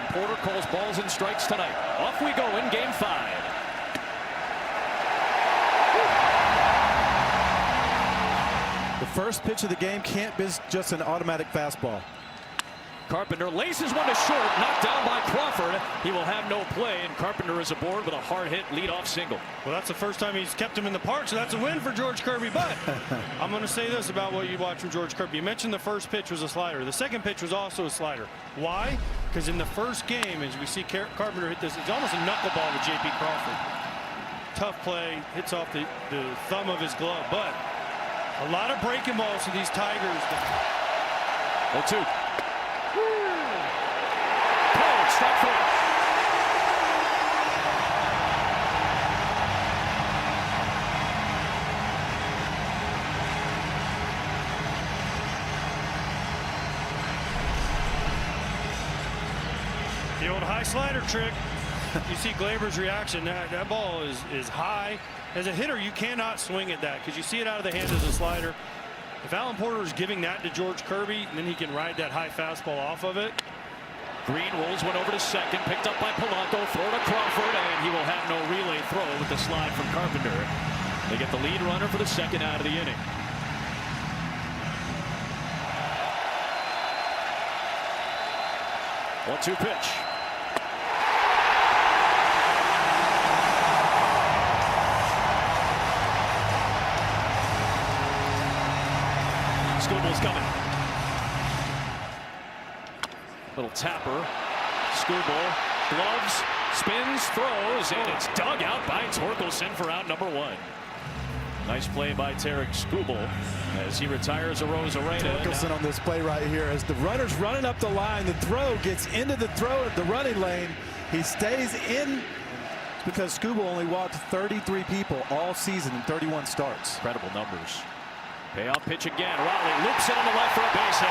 Porter calls balls and strikes tonight. Off we go in Game 5. The first pitch of the game can't be just an automatic fastball. Carpenter laces one to short, knocked down by Crawford. He will have no play, and Carpenter is aboard with a hard hit leadoff single. Well, that's the first time he's kept him in the park, so that's a win for George Kirby. But I'm going to say this about what you watch from George Kirby. You mentioned the first pitch was a slider. The second pitch was also a slider. Why? Because in the first game, as we see Carpenter hit this, it's almost a knuckleball to J.P. Crawford. Tough play, hits off the thumb of his glove, but a lot of breaking balls to these Tigers. 0-2. Cold, strike 4. The old high slider trick. You see Glaber's reaction. That ball is high. As a hitter, you cannot swing at that because you see it out of the hand as a slider. If Alan Porter is giving that to George Kirby, then he can ride that high fastball off of it. Green rolls one over to second, picked up by Polanco, throw to Crawford, and he will have no relay throw with the slide from Carpenter. They get the lead runner for the second out of the inning. One-two pitch. Scooble's coming. Little tapper. Scooble. Gloves. Spins. Throws. And it's dug out by Torkelson for out number 1. Nice play by Tarek Scooble as he retires Arozarena. Torkelson on this play right here. As the runner's running up the line, the throw gets into the running lane. He stays in because Scooble only walked 33 people all season in 31 starts. Incredible numbers. Payoff pitch again. Raleigh loops it on the left for a base hit.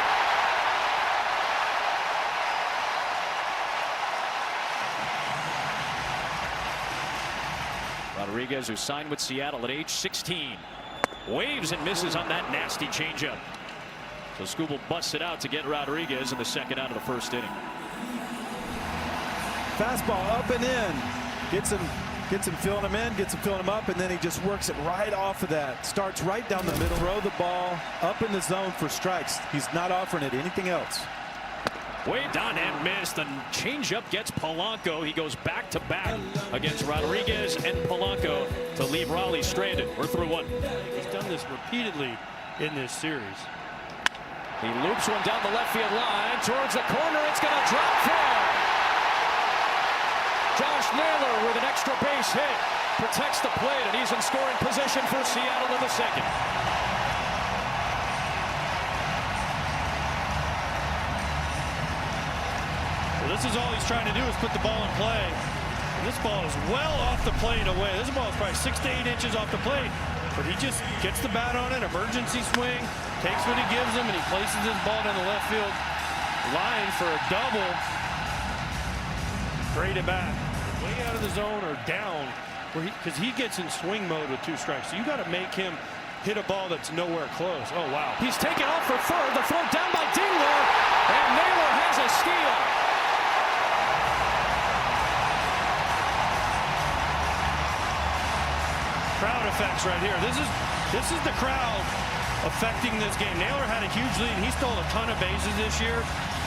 Rodriguez, who signed with Seattle at age 16, waves and misses on that nasty changeup. So Scooble busts it out to get Rodriguez in the second out of the first inning. Fastball up and in. Gets him filling him in, gets him filling him up, and then he just works it right off of that. Starts right down the middle, throw the ball up in the zone for strikes. He's not offering it anything else. Way down and missed. The changeup gets Polanco. He goes back to back against Rodriguez and Polanco to leave Raleigh stranded. We're through 1. He's done this repeatedly in this series. He loops one down the left field line towards the corner. It's going to drop far. Josh Naylor with an extra base hit protects the plate, and he's in scoring position for Seattle in the second. Well, this is all he's trying to do is put the ball in play. And this ball is well off the plate away. This ball is probably 6 to 8 inches off the plate, but he just gets the bat on it, emergency swing, takes what he gives him, and he places his ball down the left field line for a double. Great at bat. Way out of the zone or down, because he gets in swing mode with 2 strikes. So you got to make him hit a ball that's nowhere close. Oh, wow. He's taken off for third. The throw down by Dingler, and Naylor has a steal. Crowd effects right here. This is the crowd affecting this game. Naylor had a huge lead. He stole a ton of bases this year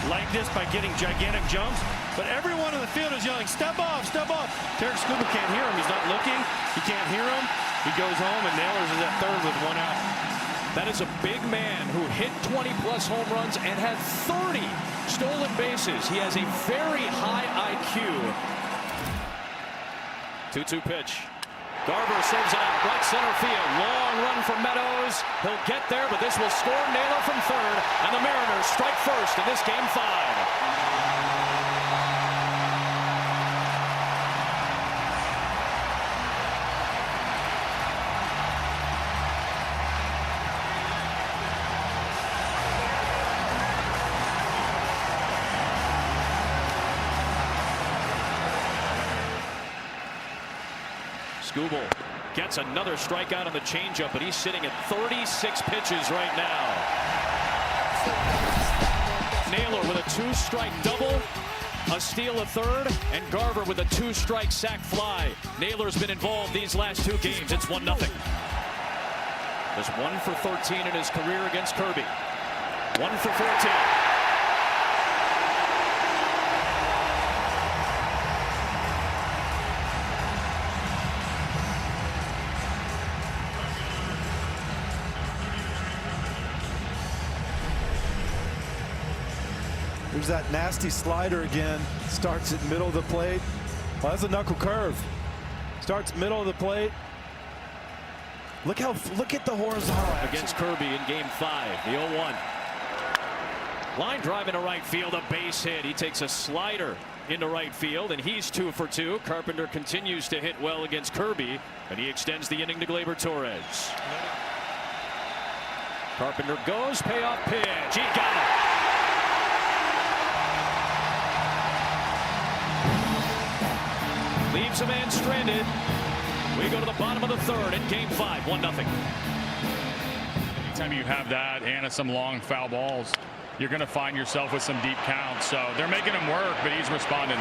like this by getting gigantic jumps. But everyone in the field is yelling, step off, step off. Tarek Scooble can't hear him. He's not looking. He can't hear him. He goes home, and Naylor's is at third with 1 out. That is a big man who hit 20-plus home runs and had 30 stolen bases. He has a very high IQ. 2-2 pitch. Garver sends it out right center field. Long run from Meadows. He'll get there, but this will score Naylor from third, and the Mariners strike first in this Game 5. Scooble gets another strikeout on the changeup, but he's sitting at 36 pitches right now. Naylor with a 2-strike double a steal, a third, and Garver with a 2-strike sac fly. Naylor's been involved these last 2 games. It's 1-0. There's 1 for 13 in his career against Kirby. 1 for 14. There's that nasty slider again. Starts at middle of the plate. Well, that's a knuckle curve. Starts middle of the plate. Look at the horizontal against Kirby in game 5, the 0-1. Line drive into right field, a base hit. He takes a slider into right field, and he's 2 for 2. Carpenter continues to hit well against Kirby, and he extends the inning to Gleyber Torres. Carpenter goes, payoff pitch. He got it. Leaves a man stranded. We go to the bottom of the 3rd in game 5, 1-0. Anytime you have that and some long foul balls, you're going to find yourself with some deep counts. So they're making him work, but he's responding.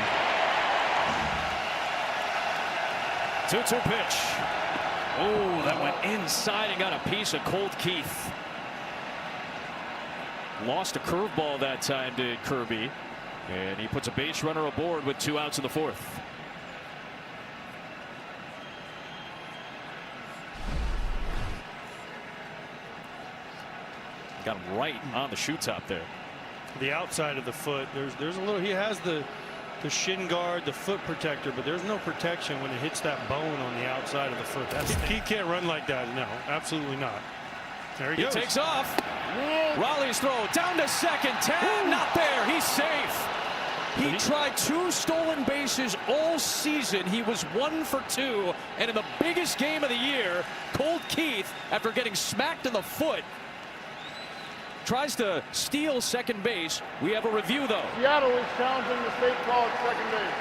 2-2 pitch. Oh, that went inside and got a piece of Colt Keith. Lost a curveball that time to Kirby, and he puts a base runner aboard with 2 outs in the 4th. Got him right on the shoe top there. The outside of the foot. There's a little. He has the shin guard, the foot protector, but there's no protection when it hits that bone on the outside of the foot. He can't run like that. No, absolutely not. There he goes. Takes off. Raleigh's throw down to second. 10, not there. He's safe. He tried 2 stolen bases all season. He was 1 for 2, and in the biggest game of the year, Colt Keith, after getting smacked in the foot, tries to steal second base. We have a review, though. Seattle is challenging the state call at second base.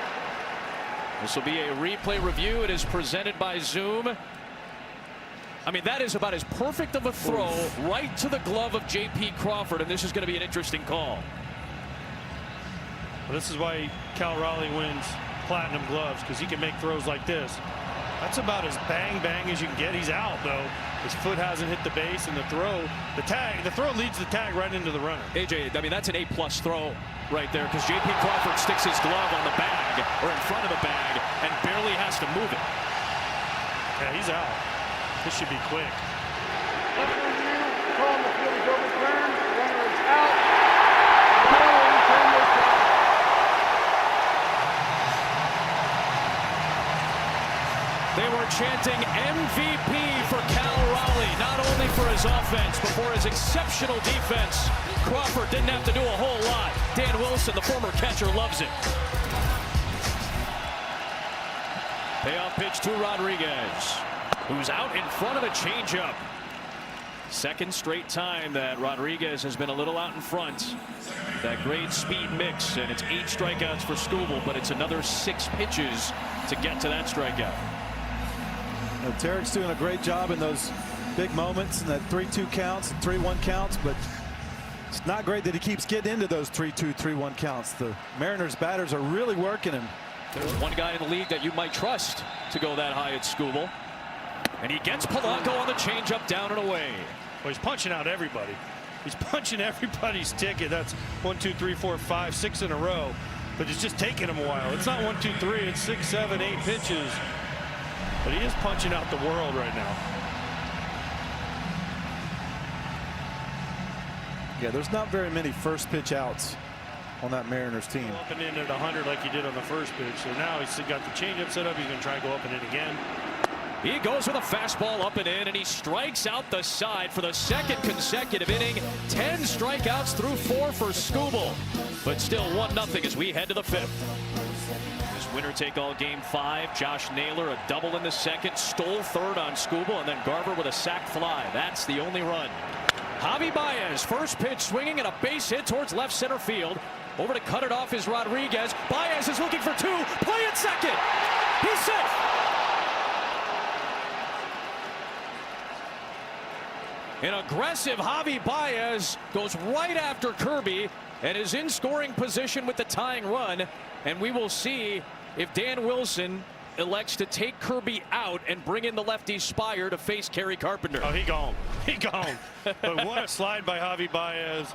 This will be a replay review. It is presented by Zoom. I mean, that is about as perfect of a throw right to the glove of J.P. Crawford, and this is going to be an interesting call. Well, this is why Cal Raleigh wins platinum gloves, because he can make throws like this. That's about as bang as you can get. He's out, though. His foot hasn't hit the base, and the throw leads the tag right into the runner. AJ, I mean, that's an A+ throw right there, because J.P. Crawford sticks his glove on the bag, or in front of the bag, and barely has to move it. Yeah, he's out. This should be quick. Left review, call on the field is overturned. The runner is out. They were chanting MVP for Cal Raleigh, not only for his offense, but for his exceptional defense. Crawford didn't have to do a whole lot. Dan Wilson, the former catcher, loves it. Payoff pitch to Rodriguez, who's out in front of a changeup. Second straight time that Rodriguez has been a little out in front. That great speed mix, and it's 8 strikeouts for Skubal, but it's another 6 pitches to get to that strikeout. Tarek's doing a great job in those big moments, and that 3-2 counts and 3-1 counts, but it's not great that he keeps getting into those 3-2, 3-1 counts. The Mariners batters are really working him. There's one guy in the league that you might trust to go that high at Skubal. And he gets Polanco on the changeup down and away. Well, he's punching out everybody. He's punching everybody's ticket. That's 1, 2, 3, 4, 5, 6 in a row. But it's just taking him a while. It's not 1, 2, 3. It's 6, 7, 8 pitches. But he is punching out the world right now. Yeah, there's not very many first pitch outs on that Mariners team. Up and in at 100 like he did on the first pitch. So now he's got the changeup set up. He's going to try and go up and in again. He goes with a fastball up and in, and he strikes out the side for the 2nd consecutive inning. 10 strikeouts through 4 for Skubal. But still 1-0 as we head to the 5th. This winner-take-all game 5. Josh Naylor a double in the 2nd, stole 3rd on Skubal, and then Garver with a sac fly. That's the only run. Javi Baez, first pitch swinging and a base hit towards left center field. Over to cut it off is Rodriguez. Baez is looking for 2. Play at second. He's safe. An aggressive Javi Baez goes right after Kirby. and is in scoring position with the tying run. And we will see if Dan Wilson elects to take Kirby out and bring in the lefty Spire to face Kerry Carpenter. Oh, he gone. He gone. But what a slide by Javi Baez.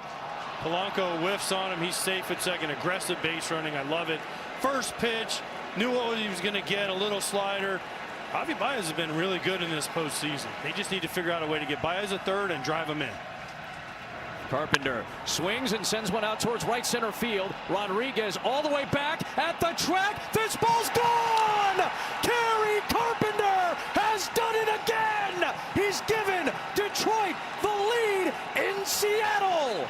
Polanco whiffs on him. He's safe at second. Aggressive base running. I love it. First pitch. Knew what he was going to get. A little slider. Javi Baez has been really good in this postseason. They just need to figure out a way to get Baez at third and drive him in. Carpenter swings and sends one out towards right center field. Rodriguez all the way back at the track. This ball's gone! Kerry Carpenter has done it again! He's given Detroit the lead in Seattle!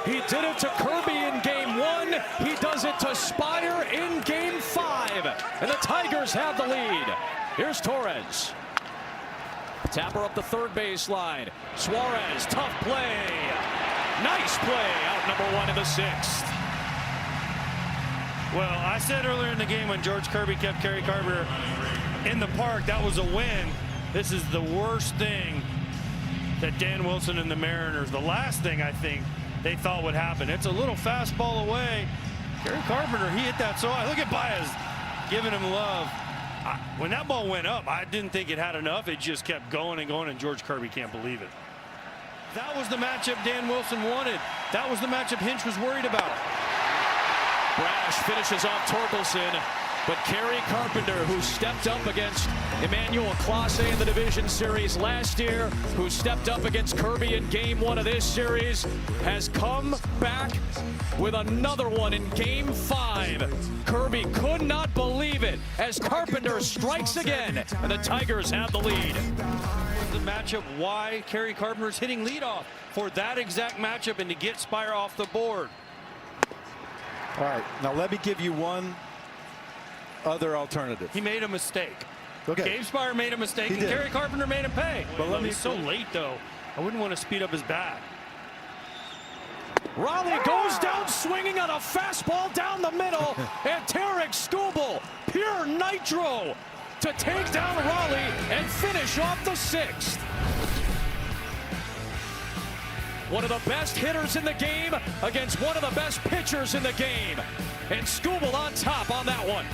He did it to Kirby in game 1. He does it to Spire in game 5. And the Tigers have the lead. Here's Torres. Tapper up the third baseline. Suarez, tough play. Nice play. Out number 1 in the 6th. Well, I said earlier in the game when George Kirby kept Kerry Carpenter in the park, that was a win. This is the worst thing that Dan Wilson and the Mariners, the last thing I think they thought would happen. It's a little fastball away. Kerry Carpenter, he hit that so high. Look at Baez giving him love. When that ball went up, I didn't think it had enough. It just kept going and going, and George Kirby can't believe it. That was the matchup Dan Wilson wanted. That was the matchup Hinch was worried about. Brash finishes off Torkelson, but Kerry Carpenter, who stepped up against Emmanuel Clase in the division series last year, who stepped up against Kirby in game 1 of this series, has come back with another one in game 5. Kirby could not believe it as Carpenter strikes again, and the Tigers have the lead. The matchup, why Kerry Carpenter's hitting leadoff for that exact matchup and to get Spire off the board. All right, now let me give you one other alternative. He made a mistake. Okay. Gabe Spire made a mistake, and did. Kerry Carpenter made him pay. But let me- He's so late, though. I wouldn't want to speed up his bat. Raleigh goes down swinging on a fastball down the middle, and Tarek Skubal, pure nitro, to take down Raleigh and finish off the 6th. One of the best hitters in the game against one of the best pitchers in the game. And Skubal on top on that one.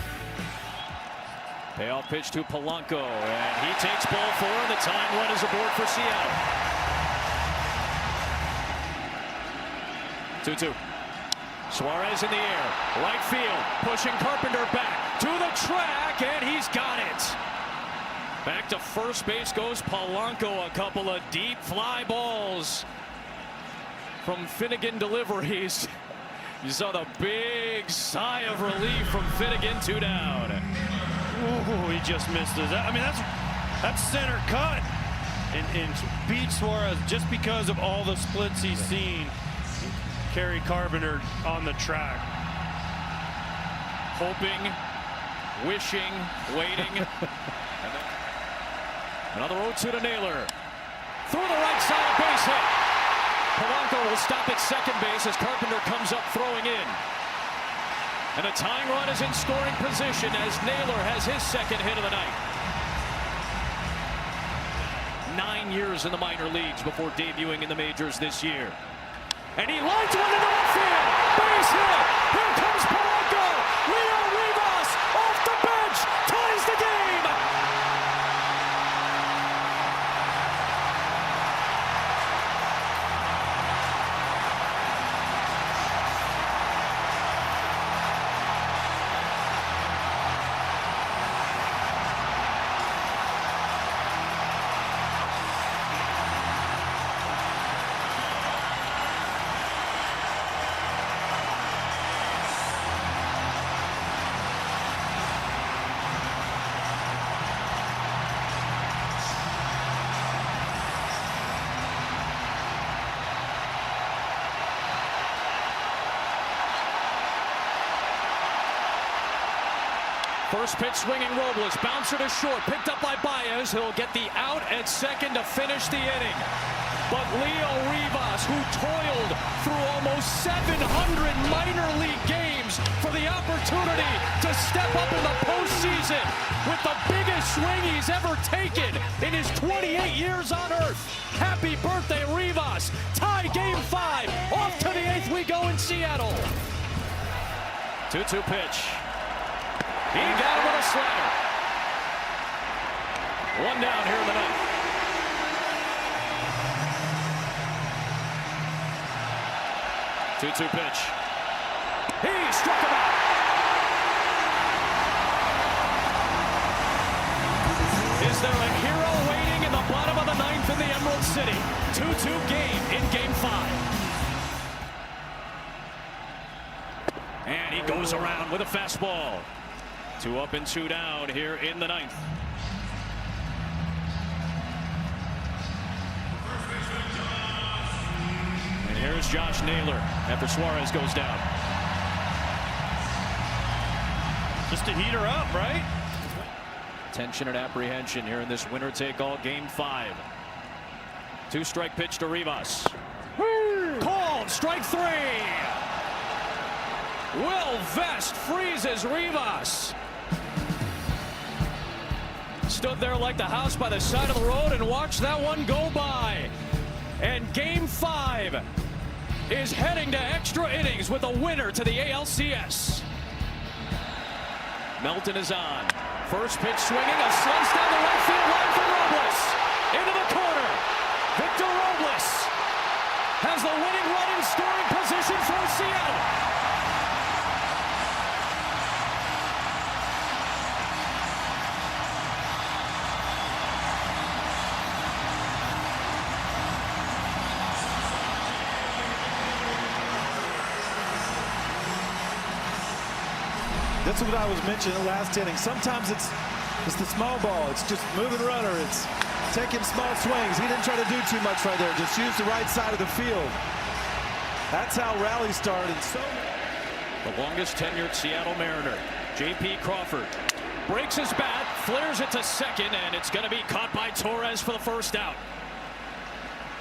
Payoff pitch to Polanco, and he takes ball 4, and the tying run is aboard for Seattle. 2-2. Suarez in the air, right field, pushing Carpenter back to the track, and he's got it. Back to first base goes Polanco, a couple of deep fly balls from Finnegan deliveries. You saw the big sigh of relief from Finnegan, 2 down. Ooh, he just missed his. I mean, that's center cut. And beat Suarez just because of all the splits he's seen. Kerry Carpenter on the track. Hoping, wishing, waiting. Another 0-2 to Naylor. Through the right side, base hit. Polanco will stop at second base as Carpenter comes up throwing in. And the tying run is in scoring position as Naylor has his second hit of the night. 9 years in the minor leagues before debuting in the majors this year. And he lines one into left field. Base hit. Here comes Polanco. Leo Rivas off the bench ties the game. First pitch swinging Robles, bouncer to short, picked up by Baez. He'll get the out at second to finish the inning. But Leo Rivas, who toiled through almost 700 minor league games for the opportunity to step up in the postseason with the biggest swing he's ever taken in his 28 years on earth. Happy birthday, Rivas. Tie game 5. Off to the 8th we go in Seattle. 2-2 pitch. He got him with a slider. One down here in the 9th. Two-two pitch. He struck him out. Is there a hero waiting in the bottom of the 9th in the Emerald City? 2-2 game in game 5. And he goes around with a fastball. 2 up and 2 down here in the 9th. And here's Josh Naylor after Suarez goes down. Just to heat her up, right? Tension and apprehension here in this winner-take-all game 5. 2-strike pitch to Rivas. Called strike 3. Will Vest freezes Rivas. Stood there like the house by the side of the road and watched that one go by. And game 5 is heading to extra innings with a winner to the ALCS. Melton is on. First pitch swinging, a slice down the right field line for Robles. Into the corner. Victor Robles has the winning run in scoring position for Seattle. That's what I was mentioning in the last inning. Sometimes it's the small ball. It's just moving runner. It's taking small swings. He didn't try to do too much right there. Just use the right side of the field. That's how rallies started. The longest tenured Seattle Mariner, J.P. Crawford, breaks his bat, flares it to second, and it's going to be caught by Torres for the first out.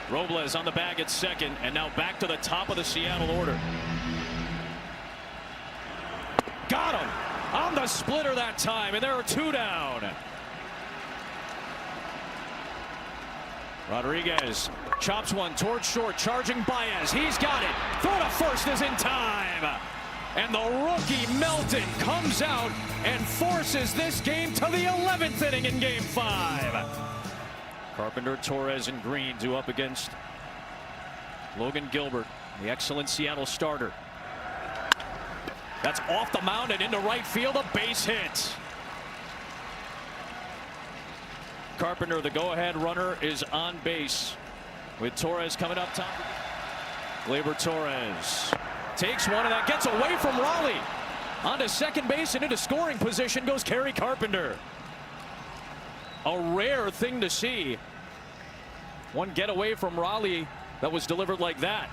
Robles on the bag at second, and now back to the top of the Seattle order. Got him on the splitter that time, and there are 2 down. Rodriguez chops one towards short, charging Baez. He's got it. Throw to first is in time. And the rookie Melton comes out and forces this game to the 11th inning in game 5. Carpenter, Torres, and Green do up against Logan Gilbert, the excellent Seattle starter. That's off the mound and into right field, a base hit. Carpenter, the go-ahead runner, is on base with Torres coming up top. Gleyber Torres takes one, and that gets away from Raleigh. Onto second base and into scoring position goes Kerry Carpenter. A rare thing to see. One get away from Raleigh that was delivered like that.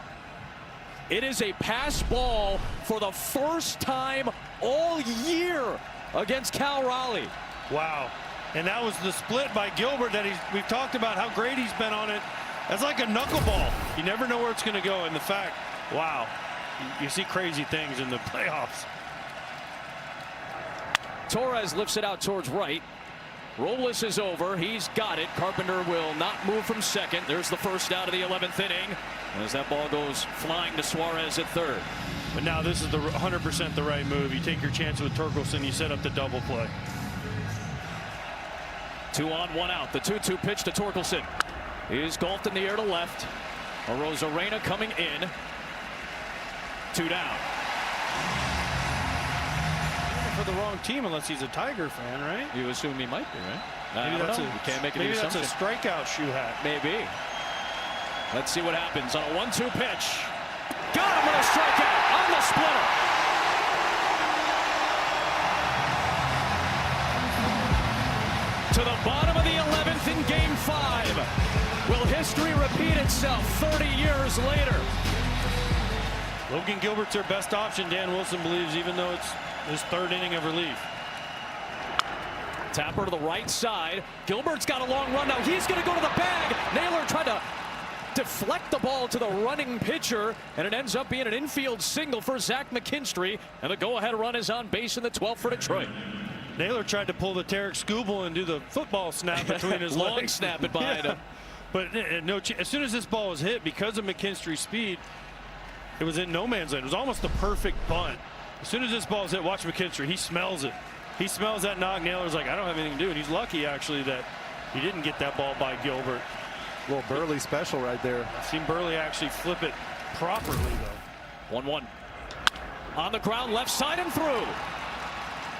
It is a pass ball for the first time all year against Cal Raleigh. Wow. And that was the split by Gilbert that we've talked about how great he's been on it. That's like a knuckleball. You never know where it's going to go. And the fact, wow, you see crazy things in the playoffs. Torres lifts it out towards right. Robles is over. He's got it. Carpenter will not move from second. There's the first out of the 11th inning as that ball goes flying to Suarez at third. But now this is the 100% the right move. You take your chance with Torkelson. You set up the double play. 2 on, 1 out. The 2-2 pitch to Torkelson is golfed in the air to left. Arozarena coming in. 2 down. For the wrong team unless he's a Tiger fan, right? You assume he might be, right? Maybe that's you can't make it maybe do that's something. a strikeout shoe hat. Maybe. Let's see what happens on a 1-2 pitch. Got him with a strikeout on the splitter. To the bottom of the 11th in game 5. Will history repeat itself 30 years later? Logan Gilbert's their best option, Dan Wilson believes, even though it's his 3rd inning of relief. Tapper to the right side. Gilbert's got a long run now. He's going to go to the bag. Naylor tried to deflect the ball to the running pitcher, and it ends up being an infield single for Zach McKinstry, and the go-ahead run is on base in the 12th for Detroit. Naylor tried to pull the Tarek Skubal and do the football snap between his long legs. snap it behind him. But no, as soon as this ball was hit, because of McKinstry's speed, it was in no man's land. It was almost a perfect bunt. As soon as this ball was hit, watch McKinstry. He smells it. He smells that knock. Naylor's like, I don't have anything to do. And he's lucky, actually, that he didn't get that ball by Gilbert. A little Burley special right there. I've seen Burley actually flip it properly, though. 1-1. On the ground, left side and through.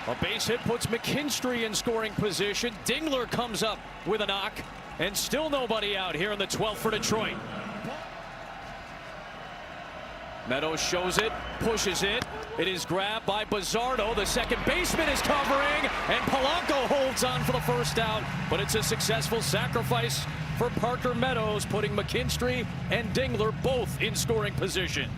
A base hit puts McKinstry in scoring position. Dingler comes up with a knock, and still nobody out here in the 12th for Detroit. Meadows shows it, pushes it. It is grabbed by Bizzardo. The second baseman is covering, and Polanco holds on for the first out. But it's a successful sacrifice for Parker Meadows, putting McKinstry and Dingler both in scoring position.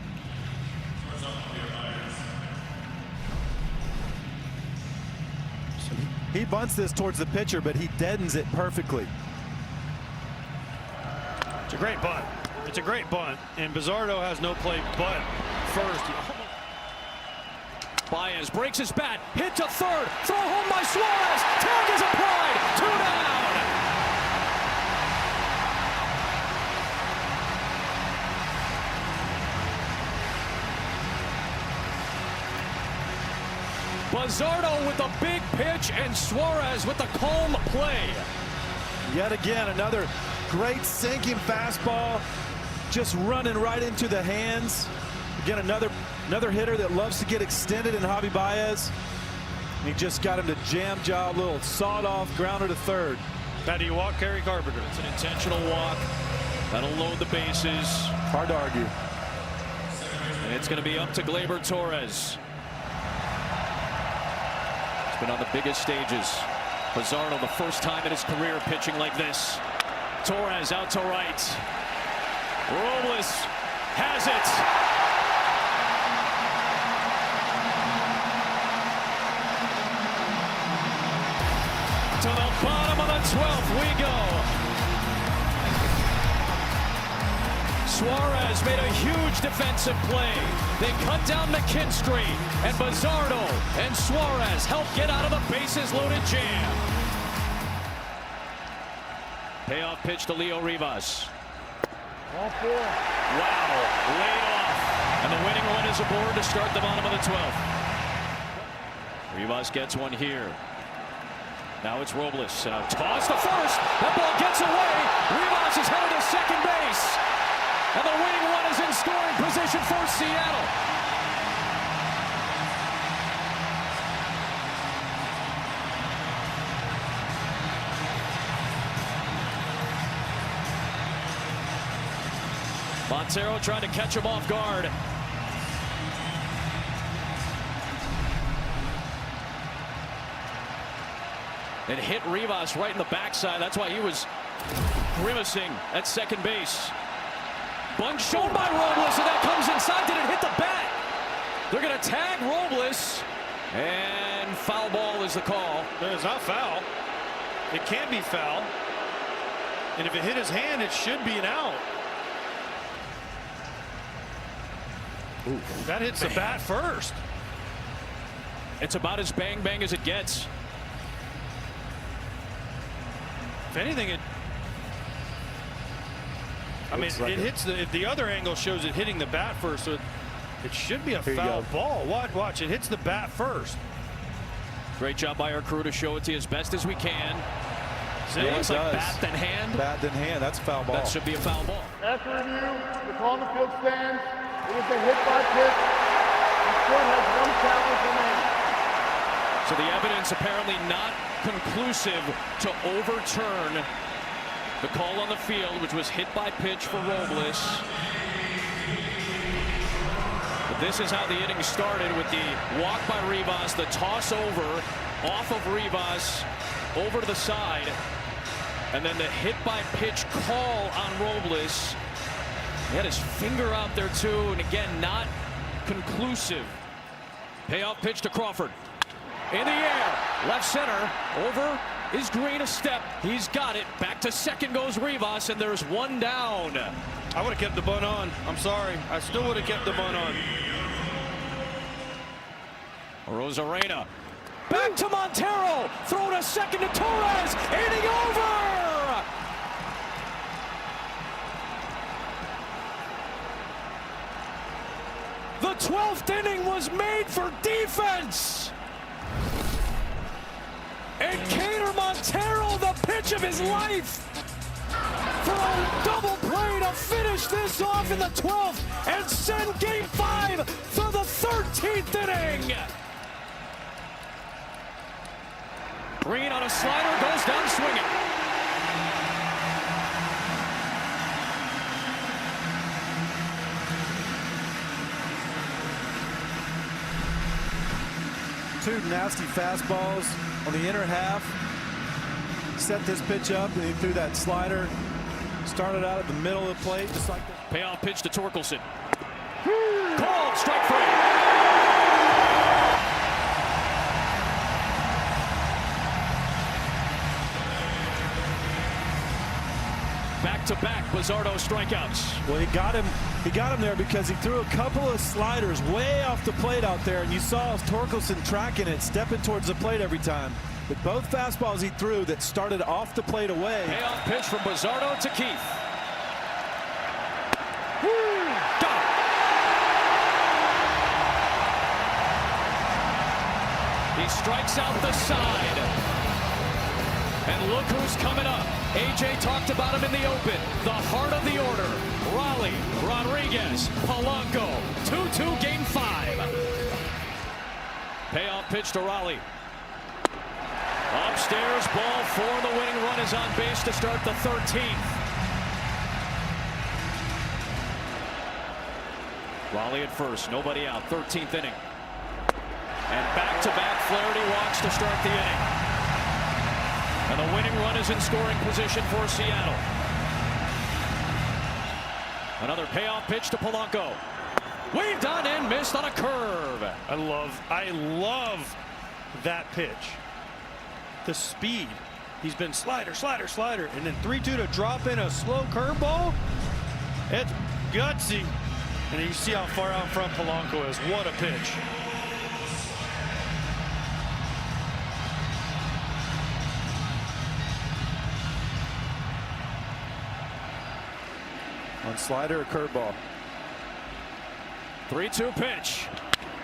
He bunts this towards the pitcher, but he deadens it perfectly. It's a great bunt. It's a great bunt, and Bizzardo has no play but first. Baez breaks his bat, hit to third, throw home by Suarez. Tag is applied, 2 down. Bizzardo with a big pitch, and Suarez with the calm play. Yet again, another great sinking fastball, just running right into the hands. Again, another hitter that loves to get extended in Javi Baez. He just got him to jam job, little sawed-off grounder to third. How do you walk, Kerry Carpenter? It's an intentional walk. That'll load the bases. Hard to argue. And it's going to be up to Gleyber Torres. He's been on the biggest stages. Bizzardo, the first time in his career pitching like this. Torres out to right. Robles has it. To the bottom of the 12th we go. Suarez made a huge defensive play. They cut down McKinstry, and Bizzardo and Suarez help get out of the bases loaded jam. Payoff pitch to Leo Rivas. Ball 4. Wow, laid off. And the winning run is aboard to start the bottom of the 12th. Rivas gets one here. Now it's Robles. And a toss to first. That ball gets away. Rivas is headed to second base. And the winning run is in scoring position for Seattle. Montero trying to catch him off guard. It hit Rivas right in the backside. That's why he was grimacing at second base. Bunt shown by Robles, and that comes inside. Did it hit the bat? They're going to tag Robles, and foul ball is the call. It's not foul. It can't be foul. And if it hit his hand, it should be an out. Ooh, that hits the bat first. It's about as bang-bang as it gets. If anything, it hits the other angle shows it hitting the bat first, so it should be a foul ball. Watch, it hits the bat first. Great job by our crew to show it to you as best as we can. See, it looks like does. bat then hand. Bat then hand. That's a foul ball. That should be a foul ball. After review, the call on the field stands. It is a hit by pitch. The court has 1 challenge remaining. So the evidence apparently not conclusive to overturn the call on the field, which was hit by pitch for Robles. But this is how the inning started, with the walk by Rivas, the toss over off of Rivas over to the side, and then the hit by pitch call on Robles. He had his finger out there too, and again, not conclusive. Payoff pitch to Crawford. In the air. Left center, over is Green, a step. He's got it. Back to second goes Rivas, and there's one down. I would have kept the bunt on. I'm sorry. I still would have kept the bunt on. Rosarena. Back to Montero. Throw to second to Torres. Inning over. The 12th inning was made for defense. And Cater Montero, the pitch of his life, for a double play to finish this off in the 12th and send Game 5 to the 13th inning. Green on a slider, goes down swinging. Two nasty fastballs on the inner half. Set this pitch up, and he threw that slider. Started out at the middle of the plate, just like that. Payoff pitch to Torkelson. Called, strike three. Back-to-back Luzardo strikeouts. Well, he got him there because he threw a couple of sliders way off the plate out there, and you saw Torkelson tracking it, stepping towards the plate every time. But both fastballs he threw that started off the plate away. Payoff pitch from Luzardo to Keith. Got it. He strikes out the side. And look who's coming up. AJ talked about him in the open. The heart of the order. Raleigh, Rodriguez, Polanco. 2-2 Game 5. Payoff pitch to Raleigh. Upstairs, ball 4. The winning run is on base to start the 13th. Raleigh at first, nobody out. 13th inning. And back-to-back Flaherty walks to start the inning. And the winning run is in scoring position for Seattle. Another payoff pitch to Polanco. Waved on and missed on a curve. I love that pitch. The speed. He's been slider, slider, slider, and then 3-2 to drop in a slow curveball. It's gutsy. And you see how far out front Polanco is. What a pitch. On slider or curveball. 3-2 pitch.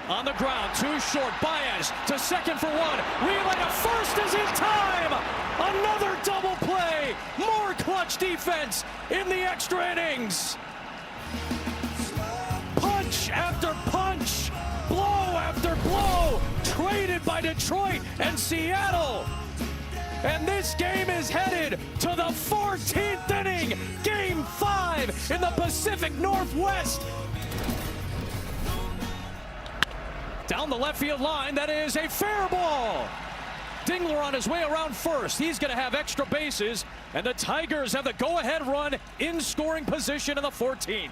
On the ground, too short. Baez to second for one. Relay to first is in time. Another double play. More clutch defense in the extra innings. Punch after punch. Blow after blow. Traded by Detroit and Seattle. And this game is headed to the 14th inning. Game 5 in the Pacific Northwest. Down the left field line, that is a fair ball. Dingler on his way around first. He's going to have extra bases. And the Tigers have the go-ahead run in scoring position in the 14th.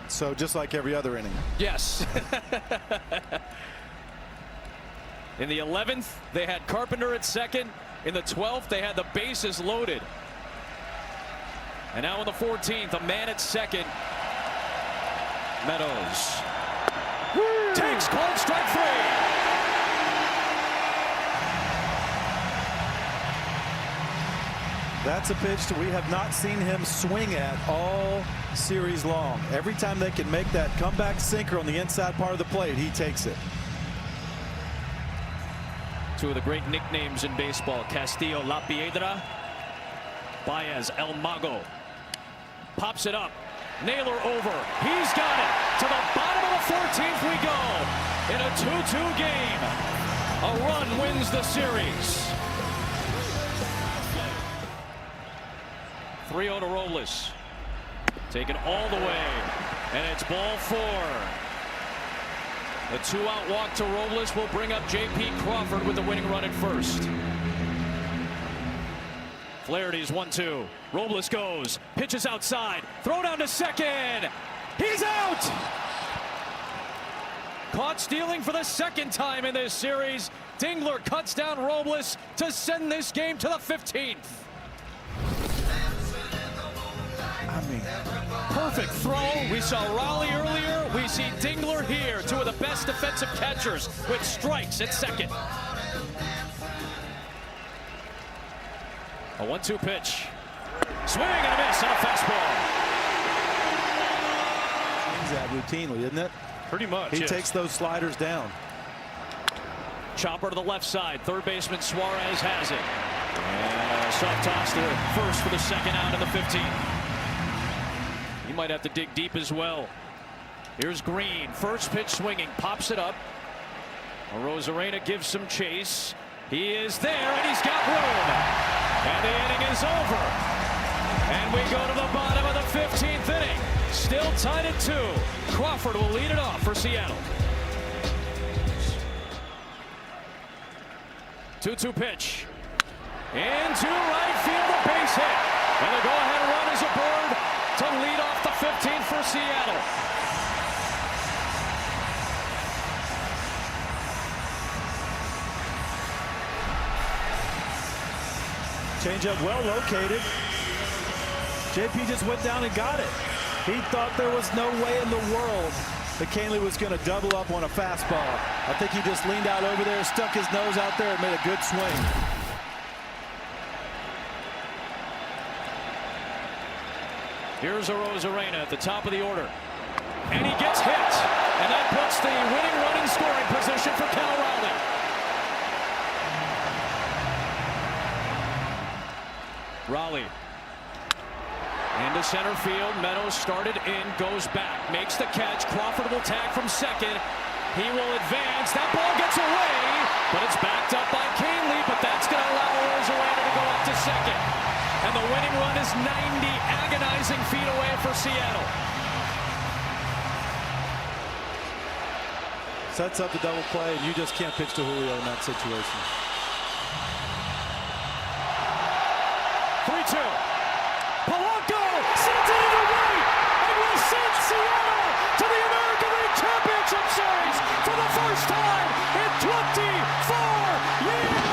So just like every other inning. Yes. In the 11th, they had Carpenter at second. In the 12th, they had the bases loaded. And now in the 14th, a man at second. Meadows. Takes called strike three. That's a pitch that we have not seen him swing at all series long. Every time they can make that comeback sinker on the inside part of the plate, he takes it. Two of the great nicknames in baseball, Castillo, La Piedra. Baez, El Mago. Pops it up. Naylor over. He's got it. To the bottom of the 14th we go. In a 2-2 game. A run wins the series. 3-0 to Robles. Taken all the way. And it's ball 4. The 2-out walk to Robles will bring up J.P. Crawford with the winning run at first. Flaherty's 1-2. Robles goes. Pitches outside. Throw down to second. He's out. Caught stealing for the second time in this series. Dingler cuts down Robles to send this game to the 15th. I mean, Perfect throw. We saw Raleigh earlier. We see Dingler here. Two of the best defensive catchers with strikes at second. A 1-2 pitch. Swing and a miss on a fastball. he's that routinely, isn't it? Pretty much. He yes. takes those sliders down. Chopper to the left side. Third baseman Suarez has it. And a soft toss to first for the second out in the 15th. He might have to dig deep as well. Here's Green. First pitch swinging. Pops it up. Rosarena gives some chase. He is there and he's got room. And the inning is over. And we go to the bottom of the 15th inning. Still tied at 2. Crawford will lead it off for Seattle. 2-2 pitch. Into right field, a base hit. And the go-ahead run is aboard to lead off the 15th for Seattle. Changeup well located. JP just went down and got it. He thought there was no way in the world that Canely was going to double up on a fastball. I think he just leaned out over there, stuck his nose out there, and made a good swing. Here's a Rosarena at the top of the order. And he gets hit. And that puts the winning run in scoring position for Cal Raleigh. Raleigh. Into center field. Meadows started in, goes back, makes the catch. Crawford will tag from second. He will advance. That ball gets away, but it's backed up by Canely, but that's going to allow Rosarena to go up to second. And the winning run is 90 agonizing feet away for Seattle. Sets up the double play, and you just can't pitch to Julio in that situation. 3-2. Polanco sends it into right and will send Seattle to the American League Championship Series for the first time in 24 years.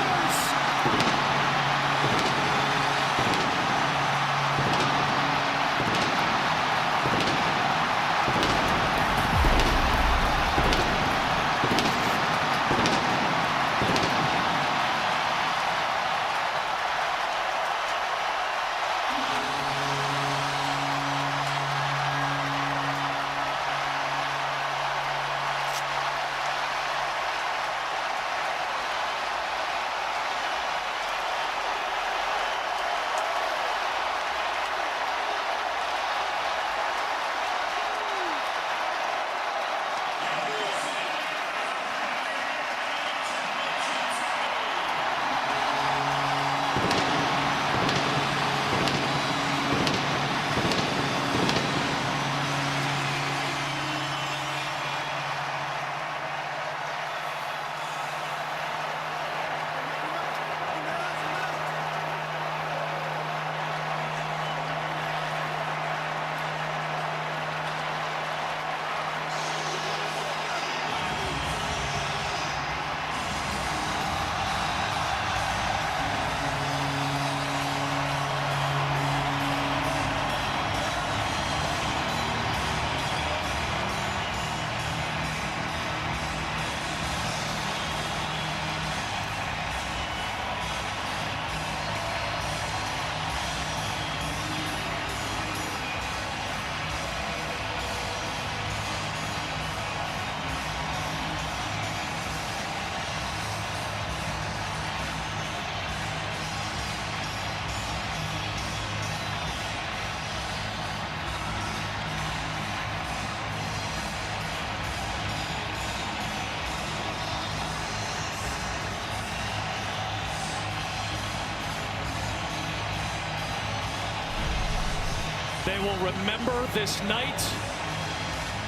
They will remember this night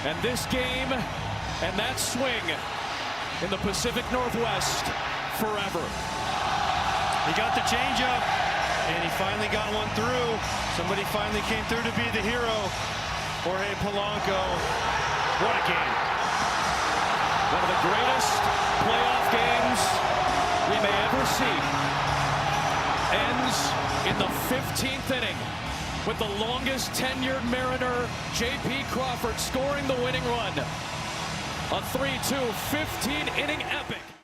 and this game and that swing in the Pacific Northwest forever. He got the changeup, and he finally got one through. Somebody finally came through to be the hero. Jorge Polanco. What a game. One of the greatest playoff games we may ever see ends in the 15th inning with the longest tenured Mariner, J.P. Crawford, scoring the winning run. A 3-2 15-inning epic.